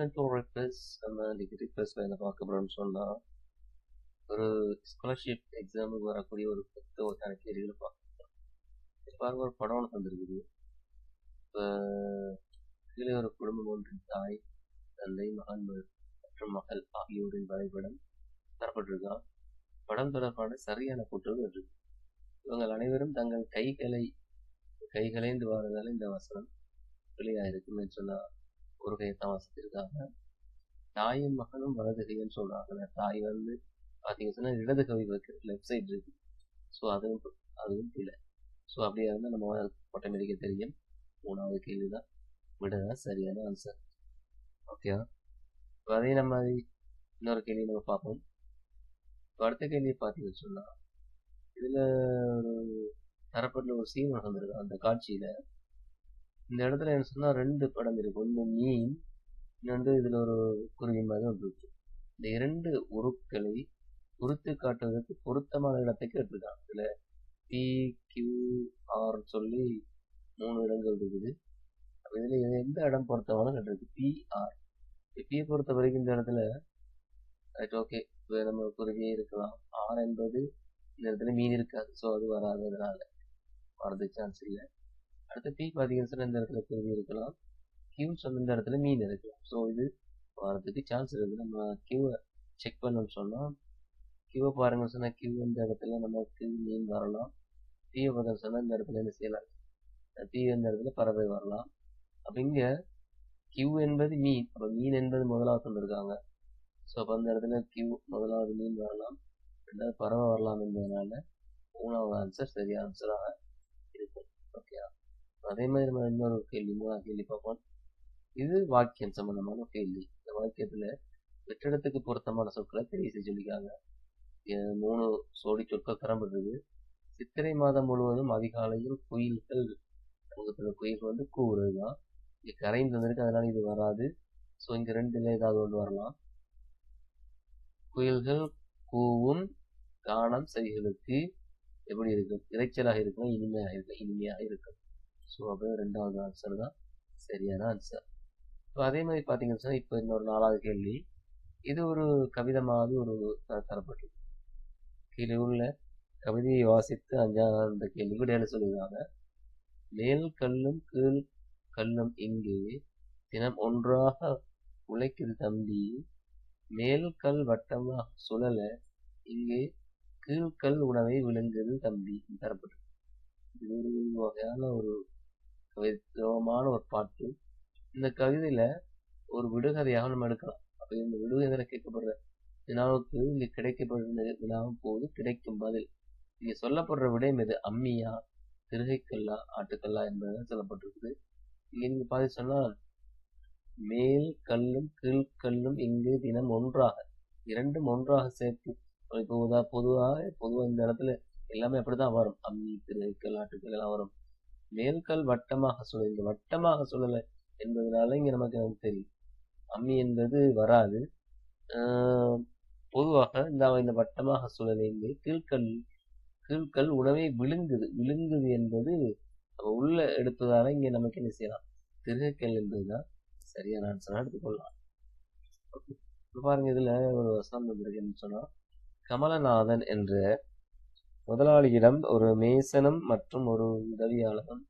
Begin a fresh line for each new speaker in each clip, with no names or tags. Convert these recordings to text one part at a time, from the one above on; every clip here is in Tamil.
Welcome to request. நம்ம இன்னைக்கு ரிக்வெஸ்ட்ல என்ன பார்க்க போறோம்னு சொன்னா, ஒரு ஸ்காலர்ஷிப் எக்ஸாமுக்கு வரக்கூடிய ஒரு 10 வகையான கேள்விகளை பார்க்கலாம். பாருங்க, ஒரு படம் ஒன்று வந்திருக்குது. இப்போ கீழே ஒரு குடும்பம் ஒன்றின் தாய், தந்தை, மகன் மற்றும் மகள் ஆகியோரின் வரைபடம் தரப்பட்டிருக்கான். படம் தொடர்பான சரியான கூற்றுகள் இருக்கு. இவங்கள் அனைவரும் தங்கள் கைகளைந்து வாரதால இந்த வசனம் பிழையா இருக்குன்னு சொன்னா ஒரு கையத்தான் வசதிருக்காங்க. தாயும் மகனும் வலது கைன்னு சொல்றாங்க. தாய் வந்து பாத்தீங்கன்னா சொன்னா இடது கை வைக்கிற லெஃப்ட் சைடு இருக்கு. ஸோ அதுவும் இல்லை. ஸோ அப்படியா இருந்தால் நம்ம ஆட்டோமேட்டிக்கா தெரியும். 3வது கேள்விதான் விடதான் சரியான ஆன்சர். ஓகேவா? இப்போ அதே நம்ம இன்னொரு கேள்வி நம்ம பார்ப்போம். இப்போ அடுத்த கேள்வி பார்த்தீங்கன்னு சொன்னா, இதுல ஒரு தரப்பட்ட ஒரு சீன் நடந்திருக்கு. அந்த காட்சியில இந்த இடத்துல என்ன சொன்னா 2 படம் இருக்கு. ஒன்று மீன், இன்னொன்று இதுல ஒரு குருவி மாதிரி ஒன்று இருக்கு. இந்த 2 உருக்களை குறித்து காட்டுவதற்கு பொருத்தமான இடத்துக்கு எடுத்துருக்காங்க. இதுல PQR சொல்லி 3 இடங்கள் இருக்குது. அப்ப இதுல எந்த இடம் பொருத்தமான இருக்கு? PR. பியை பொறுத்த வரைக்கும் இந்த இடத்துல ரைட் ஓகே, நம்ம குருவியே இருக்கலாம். R என்பது இந்த இடத்துல மீன் இருக்காது. ஸோ அது வராததுனால வரதுக்கு சான்ஸ் இல்லை. அடுத்து P பார்த்தீங்கன்னா இந்த இடத்துல குருவி இருக்கலாம். Q சொன்ன இந்த இடத்துல மீன் இருக்கலாம். ஸோ இது வரதுக்கு சான்ஸ் இருக்குது. நம்ம Qவை செக் பண்ணணும்னு சொன்னா, Qவை பாருங்க சொன்னா Q இந்த இடத்துல நமக்கு மீன் வரலாம். P பார்த்தா சொன்னா இந்த இடத்துல என்ன செய்யலாம்? P இந்த இடத்துல பறவை வரலாம். அப்ப இங்க Q என்பது மீன். அப்ப மீன் என்பது முதலாவது சொல்லிருக்காங்க. ஸோ அப்ப அந்த இடத்துல Q முதலாவது மீன் வரலாம், 2வது பறவை வரலாம் என்பதனால 3வது ஆன்சர் சரியான ஆன்சராக இருக்கும். ஓகேயா? அதே மாதிரி நம்ம இன்னொரு கேள்வி, 3வது கேள்வி பார்ப்போம். இது வாக்கியம் சம்பந்தமான கேள்வி. இந்த வாக்கியத்துல வெற்றிடத்துக்கு பொருத்தமான சொற்களை தெரிவு செய்ய சொல்லிக்காங்க. 3 சோடி சொற்கள் தரப்பட்டிருக்கு. சித்திரை மாதம் முழுவதும் அதிகாலையில் குயில்கள், குயில் வந்து கூவுறதுதான். இங்க கரைந்து வந்திருக்கு, அதனால இது வராது. ஸோ இங்க 2ல ஏதாவது ஒன்று வரலாம். குயில்கள் கூவும் கானம் செய்களுக்கு எப்படி இருக்கும்? இறைச்சலாக இருக்கும், இனிமையாக இருக்கும். ஸோ அப்போ 2வது ஆன்சர் தான் சரியான ஆன்சர். இப்போ அதே மாதிரி பார்த்தீங்கன்னா இப்போ இன்னொரு 4வது கேள்வி. இது ஒரு கவிதை மாதிரி ஒரு தரப்பட்டிருக்கு. கீழே உள்ள கவிதையை வாசித்து 5வது கேள்வி விடையில சொல்லுவாங்க. மேல் கல்லும் கீழ் கல்லும் இங்கே தினம் ஒன்றாக உழைக்குது தம்பி, மேல் கல் வட்டமாக சுழல இங்கே கீழ்கல் உணவை விழுங்குது தம்பி தரப்பட்டு. இது ஒரு வகையான ஒரு கவித்துவமான ஒரு பாட்டு. இந்த கவிதையில ஒரு விடுகதையாக நம்ம எடுக்கலாம். அப்ப இந்த விடுகதையில கேட்கப்படுற வினாவுக்கு இங்க கிடைக்கப்படுற வினாவும் போது கிடைக்கும் பதில், இங்க சொல்லப்படுற விடயம் எது? அம்மியா, திருகைக்கல்லா, ஆட்டுக்கல்லா என்பதுதான் சொல்லப்பட்டிருக்குது. இங்க நீங்க பார்த்து சொன்னா, மேல் கல்லும் கீழ்கல்லும் இங்கு தினம் ஒன்றாக, 2ம் ஒன்றாக சேர்த்து பொதுவா இந்த இடத்துல எல்லாமே அப்படிதான் வரும். அம்மி, திருகைக்கல், ஆட்டுக்கல் எல்லாம் வரும். மேல்கல் வட்டமாக சுழல், இந்த வட்டமாக சுழல என்பதனால இங்க நமக்கு தெரியும் அம்மி என்பது வராது. பொதுவாக இந்த வட்டமாக சுழல் இங்கு கீழ்கல் உணவை விழுங்குது என்பது உள்ள எடுத்ததால இங்க நமக்கு என்ன செய்யலாம்? திருகைக்கல் என்பதுதான் சரியான ஆன்சரா எடுத்துக்கொள்ளலாம். பாருங்க, இதுல ஒரு வசனம் வந்திருக்குன்னு சொன்னா, கமலநாதன் என்ற முதலாளியிடம் ஒரு மேசனும் மற்றும் ஒரு உதவியாளரும்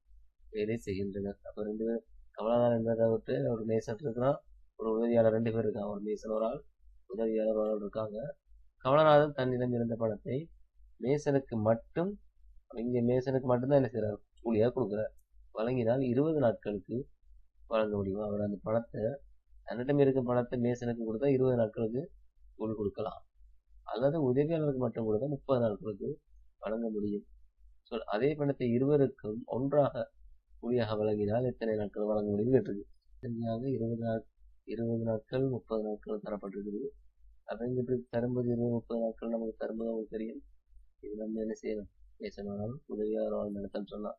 வேலை செய்கின்றனர். அப்ப 2 பேர், கமலநாதன் என்பதை விட்டு ஒரு மேசன் இருக்கிறான், ஒரு உதவியாளர் 2 பேர் இருக்காங்க. ஒரு மேசன் ஒரு ஆள், உதவியாளர் ஒரு ஆள் இருக்காங்க. கமலநாதன் தன்னிடம் இருந்த பணத்தை மேசனுக்கு மட்டும்தான் என்ன செய்யறாரு? கூலியா கொடுக்குறார். வழங்கினால் 20 நாட்களுக்கு வழங்க முடியும். அவர் அந்த பணத்தை, தன்னிடம் இருக்கும் பணத்தை மேசனுக்கு கொடுத்தா 20 நாட்களுக்கு கூலி கொடுக்கலாம். அல்லது உதவியாளருக்கு மட்டும் கொடுத்தா 30 நாட்களுக்கு வழங்க முடியும். அதே பணத்தை இருவருக்கும் ஒன்றாக கூலியாக வழங்கினால் எத்தனை நாட்கள் வழங்க முடியும் கேட்டிருக்கு. 20 நாட்கள் 30 நாட்கள் தரப்பட்டிருக்குது. அப்ப இங்கிட்டு தரும்போது 20-30 நாட்கள் நமக்கு தரும்போது அவங்களுக்கு தெரியும். இது நம்ம என்ன செய்யணும்? பேசணும். உதவியாளர் நடத்தன்னு சொன்னா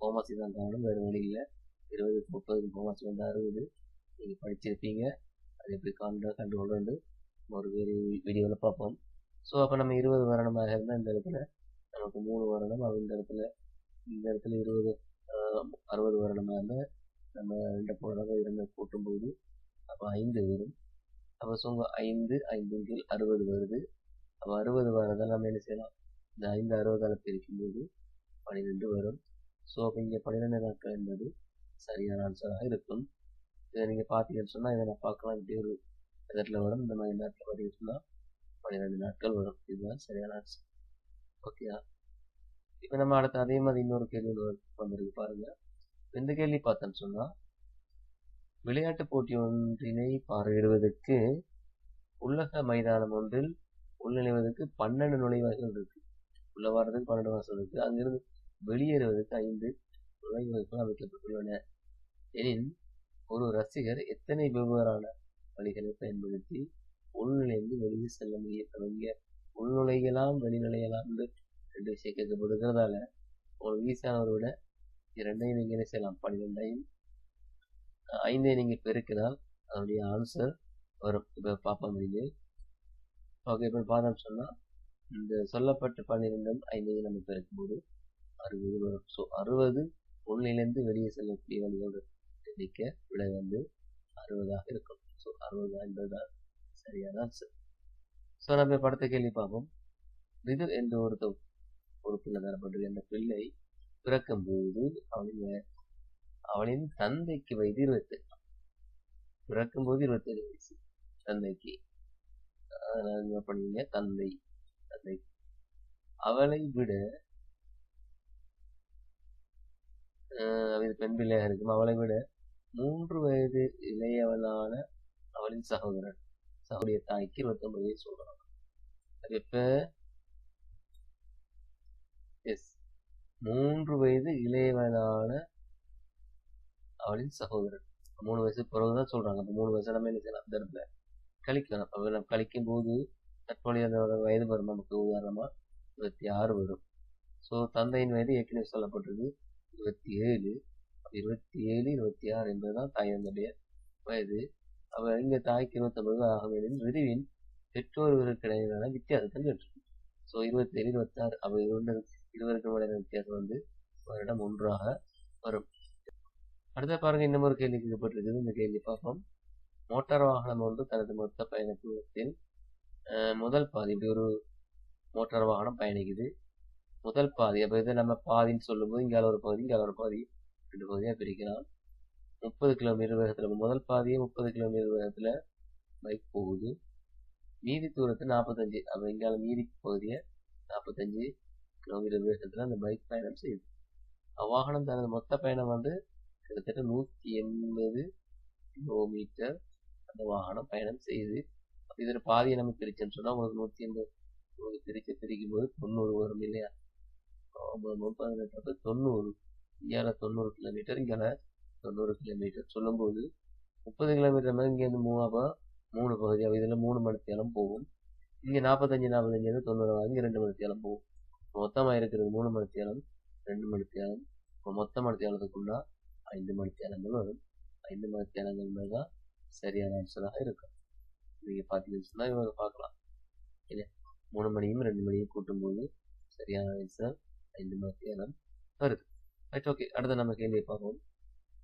கோமாசி தான் காரணம், வேறு வழி இல்லை. 20-30 கோமாசி வந்து 60. நீங்க படிச்சிருப்பீங்க. அது எப்படி கண்டுகொண்டு ஒரு வீடியோவில் பார்ப்போம். ஸோ அப்போ நம்ம 20 வருடமாக இருந்தால் இந்த இடத்துல நமக்கு 3 வருடம், இந்த இடத்துல 20 60 வருடமாக இருந்தால் நம்ம 2 கூட்டும்போது அப்போ 5 வரும். அப்போ சொல்லுங்க 5 5 கீழ் 60 வருது. அப்போ 60 வரதால் நம்ம என்ன செய்யலாம், இந்த 5 60ஆல் பிரிக்கும்போது 12 வரும். ஸோ அப்போ இங்கே 12 நாட்கள் என்பது சரியான ஆன்சராக இருக்கும். இதை நீங்கள் பார்த்தீங்கன்னு சொன்னால் இதை நான் பார்க்கலாம், இப்படி ஒரு இடத்துல வரும், இந்த மாதிரி நேரத்தில் பார்த்தீங்கன்னு சொன்னால் 12 நாட்கள் வரும். இதுதான் சரியான ஆன்சர். ஓகேயா? இப்போ நம்ம அடுத்து அதே மாதிரி இன்னொரு கேள்வி வந்திருக்கு பாருங்க. இந்த கேள்வி பார்த்தோன்னு சொன்னால், விளையாட்டு போட்டி ஒன்றினை பார்வையிடுவதற்கு உள்ளக மைதானம் ஒன்றில் உள்நுழைவதற்கு 12 நுழைவாய்கள் இருக்கு. உள்ள வர்றதுக்கு 12 வாசல் இருக்கு. அங்கிருந்து வெளியேறுவதற்கு 5 நுழைவாய்கள் அமைக்கப்பட்டுள்ளன. எனின் ஒரு ரசிகர் எத்தனை வெவ்வேறான வழிகளை பயன்படுத்தி உள்நுழைந்து வெளியே செல்ல முடியும்? இங்க உள்நுழையலாம் வெளிநுழையலாம் ரெண்டு விஷயம் கேட்கப்படுகிறதால உங்களுக்கு ஈஸியானவரை விட இரண்டையும் நீங்க என்ன செய்யலாம், 12ஐயும் 5ஐ நீங்க பெருக்கினால் அதனுடைய ஆன்சர் வரும். இப்ப பார்ப்போம் முடியுது. ஓகே, இப்ப பார்த்தோம்னு சொன்னா இந்த சொல்லப்பட்ட 12 5ஐயும் நம்ம பெருக்கும்போது 60 வரும். ஸோ 60 உள்நிலைந்து வெளியே செல்லக்கூடிய வழியோடு எண்ணிக்கை விட 60ஆக இருக்கும். ஸோ 60 என்பதுதான் சரியான ஆன்சர். ஸோ நம்ம படத்தை கேள்வி பார்ப்போம். இது என்ற ஒரு பிள்ளை தரப்பட்டது. அந்த பிள்ளை பிறக்கும் போது அவளின் தந்தைக்கு வயது 27. பிறக்கும் போது 27 வயசு தந்தைக்கு. பண்ணீங்க தந்தை அவளை விட பெண் பிள்ளையாக இருக்கும். அவளை விட 3 வயது இளையவளான அவளின் சகோதரிய தாய்க்கு 29 வயசு சொல்றாங்க. இப்ப 3 வயது இளையவளான அவளின் சகோதரன் 3 வயசு பிறகுதான் சொல்றாங்க. அப்ப 3 வயசு நம்ம என்ன செய்யலாம், அந்த இடத்துல கழிக்கலாம். அப்ப நம்ம கழிக்கும் போது தற்போதைய வயது வரும். நமக்கு உதாரணமா 26 வரும். ஸோ தந்தையின் வயது ஏற்கனவே சொல்லப்பட்டிருக்கு 27. 27 26 என்பதுதான் தாய் தந்தைய வயது. அவ இங்க தாய்க்கு 29 ஆகும். எனில் ரிதுவின் பெற்றோர்களுக்கு இடையிலான வித்தியாசத்தை கேட்டிருக்கு. ஸோ 27 26 அவ இருவருக்கும் இடையிலான வித்தியாசம் வருடம் 1ஆக வரும். அடுத்த பாருங்க, இன்னும் ஒரு கேள்வி கேட்கப்பட்டிருக்குது. இந்த கேள்வி பார்ப்போம். மோட்டார் வாகனம் ஒன்று தனது மொத்த பயணத்தில் முதல் பாதி, இப்படி ஒரு மோட்டார் வாகனம் பயணிக்குது. முதல் பாதி, அப்ப இதை நம்ம பாதின்னு சொல்லும்போது இங்கால ஒரு பகுதி இங்கால ஒரு பாதி 2 பகுதியா பிரிக்கலாம். 30 கிலோமீட்டர் வேகத்துல முதல் பாதியை 30 கிலோமீட்டர் வேகத்துல பைக் போகுது. மீதி தூரத்தை 45, அப்ப இங்கால மீதி பகுதியை 45 கிலோமீட்டர் வேகத்துல அந்த பைக் பயணம் செய்யுது. அவ்வாகனம் தனது மொத்த பயணம் கிட்டத்தட்ட 180 கிலோமீட்டர் அந்த வாகனம் பயணம் செய்யுது. இதுல பாதியை நம்ம பிரிச்சோன்னு சொன்னா உங்களுக்கு 180 பிரிக்கும் போது 90 வரும் இல்லையா? 90, இங்கால 90 கிலோமீட்டர் இங்கால 90 கிலோமீட்டர் சொல்லும்போது 30 கிலோமீட்டர் மேல இங்கேருந்து 3 பகுதியாக இதுல 3 மணித்தியாலம் போகும். இங்க 45 90 இங்க 2 மணித்தியாலம் போகும். மொத்தமா இருக்கிறது 3 மணித்தியாலம் 2 மணித்தியாலம். இப்போ மொத்த மணித்தியாலத்துக்குள்ளா 5 மணித்தியாலங்கள் வரும். 5 மணித்தியாலங்கள் மேலதான் சரியான ஆன்சராக இருக்கும். நீங்க பாத்தீங்கன்னு சொன்னா இவங்க பார்க்கலாம் இல்லையா? 3 மணியும் 2 மணியும் கூட்டும் போது சரியான ஆன்சர் 5 மணித்தியாலம் வருது. Right, okay. அடுத்த நம்ம கேள்வியை பார்ப்போம்.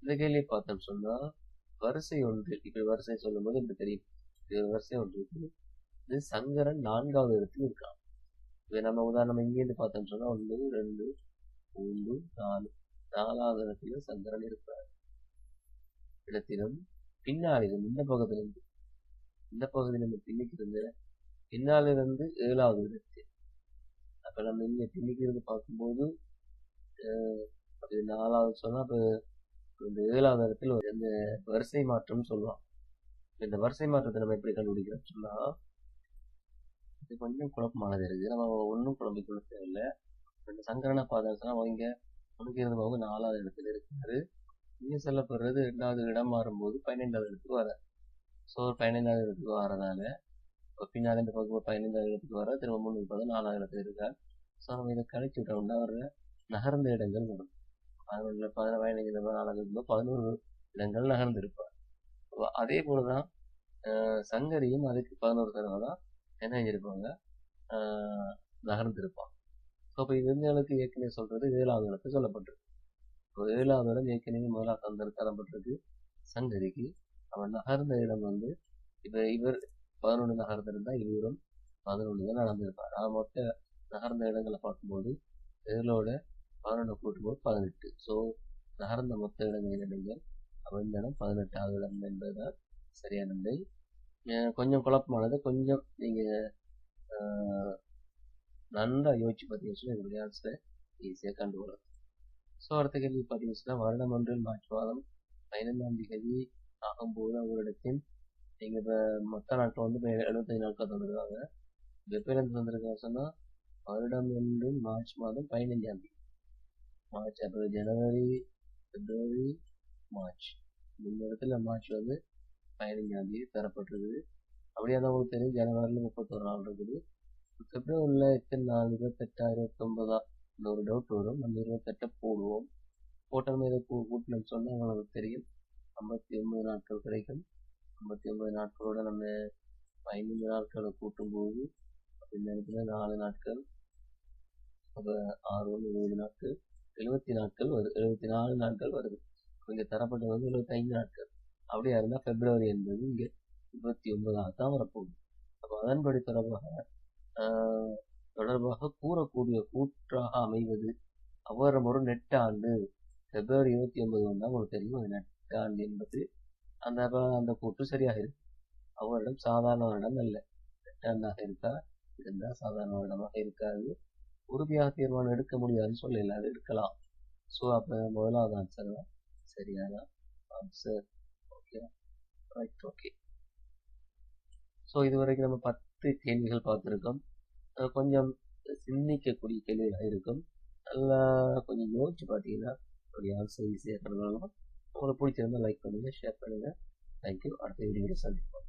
இந்த கேள்வியை பார்த்தோம்னு சொன்னா வரிசை ஒன்றில், இப்ப வரிசை சொல்லும் போது இப்படி தெரியும், இது வரிசை ஒன்றுக்கு இது சங்கரன் 4வது இடத்தில் இருக்கான். இதை நம்ம உதாரணம் இங்கேருந்து பார்த்தோம்னு சொன்னா 1 2 3 4 4வது இடத்துல சங்கரன் இருக்கிறார். இடத்திலும் பின்னாளிலும் இந்த பகுதியிலிருந்து பின்னிக்கிருந்து பின்னாலிருந்து 7வது இடத்தில். அப்ப நம்ம இங்க பின்னிக்கிறது பார்க்கும்போது அது 4வது சொன்னா அப்ப இந்த 7வது இடத்துல இந்த வரிசை மாற்றம் சொல்லுவோம். இந்த வரிசை மாற்றத்தை நம்ம எப்படி கண்டுபிடிக்கிறோம் சொன்னா, இது கொஞ்சம் குழப்பமானது இருக்கு. நம்ம ஒன்றும் குழம்பிக்கொள்ள தேவையில்லை. இந்த சங்கரனை பார்த்தா அவங்க உனக்கு இருந்த போது 4வது இடத்துல இருக்காரு. இங்க சொல்லப்படுறது 2வது இடம் மாறும்போது 15வது இடத்துக்கு வர. ஸோ 15வது இடத்துக்கு வரதால இப்போ பின்னாடி இந்த பக்கம் 15வது இடத்துக்கு வர, திரும்ப 3 பார்த்தா 4வது இடத்துல இருக்கார். ஸோ நம்ம இதை கழிச்சு விட்டோம்னா ஒரு நகர்ந்த இடங்கள் வரும். 11 15 11 இடங்கள் நகர்ந்து இருப்பார். அதே போலதான் சங்கரியும் அதுக்கு 11 தடவை தான் என்ன செஞ்சிருப்பாங்க, நகர்ந்திருப்பான். ஸோ இப்போ இவங்களுக்கு ஏற்கனவே சொல்றது 7வது இடத்தை சொல்லப்பட்டிருக்கு. இப்போ 7வது இடம் ஏற்கனவே முதலாக தரப்பட்டிருக்கு சங்கரிக்கு. அவன் நகர்ந்த இடம் வந்து இப்போ இவர் 11 நகர்ந்திருந்தா இவரும் 11 தான் நடந்திருப்பார். நான் மொத்த நகர்ந்த இடங்களை பார்க்கும்போது இதோட 11 கூட்டும்போது 18. ஸோ நகர்ந்த மொத்த இடங்கள் என்னங்கள் அவன் இடம் 18வது இடம் என்பதுதான் சரியான விடை. கொஞ்சம் குழப்பமானது, கொஞ்சம் நீங்கள் நல்லா யோசிச்சு பார்த்தீங்கன்னா என்னுடைய ஆன்சரை ஈஸியாக கண்டுகொள்ளலாம். ஸோ அடுத்த கேள்வி பார்த்தீங்கன்னா, வருடம் ஒன்றில் மார்ச் மாதம் 15ஆம் தேதி ஆகும்போது அவரிடத்தின் நீங்கள் இப்போ மொத்த நாட்கள் வந்து இப்போ 75 நாட்கள் தந்துருக்காங்க. எப்பயிலேருந்து தந்திருக்காங்க சொன்னால் வருடம் ஒன்றில் மார்ச் மாதம் 15ஆம் தேதி. மார்ச், அப்புறம் ஜனவரி, பிப்ரவரி, மார்ச். இந்த இடத்துல மார்ச் வந்து 15ஆம் தேதி தரப்பட்டிருக்குது. அப்படியே தான் உங்களுக்கு தெரியும், ஜனவரியில் 31 நாள் இருக்குது. பிப்ரவரியில் எத்தனை நாள்? 28, 29. இந்த ஒரு டவுட் வரும். நம்ம 28 போடுவோம். போட்டோமே இதை கூட்டணும்னு சொன்னால் உங்களுக்கு தெரியும் 59 நாட்கள் கிடைக்கும். 59 நாட்களோட நம்ம 15 நாட்களை கூட்டும்போது இந்த இடத்துல 4 நாட்கள், அப்போ 6 7 நாட்கள், 70 நாட்கள் வருது. 74 நாட்கள் வருது. இங்கே தரப்பட்டது வந்து 75 நாட்கள். அப்படியா இருந்தால் பிப்ரவரி என்பது இங்கே 29ஆக தான் வரப்போகுது. அப்போ அதன்படி தொடர்பாக கூறக்கூடிய கூற்றாக அமைவது அவரும் ஒரு நெட்டாண்டு. பிப்ரவரி 29 வந்தால் உங்களுக்கு தெரியும் அது நெட்டாண்டு என்பது அந்த கூற்று சரியாக இருக்கு. அவரிடம் சாதாரண வருடம் அல்ல, நெட்டாண்டாக இருக்கா இருந்தால் சாதாரண வருடமாக இருக்காது. உறுதியாக தீர்மானம் எடுக்க முடியாதுன்னு சொல்லல, அது எடுக்கலாம். ஸோ அப்போ முதலாவது ஆன்சர் தான் சரியான answer. Okay, right, okay. So இதுவரைக்கும் நம்ம 10 கேள்விகள் பார்த்துருக்கோம். கொஞ்சம் சிந்திக்கக்கூடிய கேள்விகளாக இருக்கும். நல்லா கொஞ்சம் யோசிச்சு பார்த்தீங்கன்னா உங்களுடைய ஆன்சர் ஈஸியாக கண்டுகொள்ளலாம். உங்களுக்கு பிடிச்சிருந்தா லைக் பண்ணுங்கள், ஷேர் பண்ணுங்கள். தேங்க்யூ. அடுத்த வீடியோவில் சந்திப்போம்.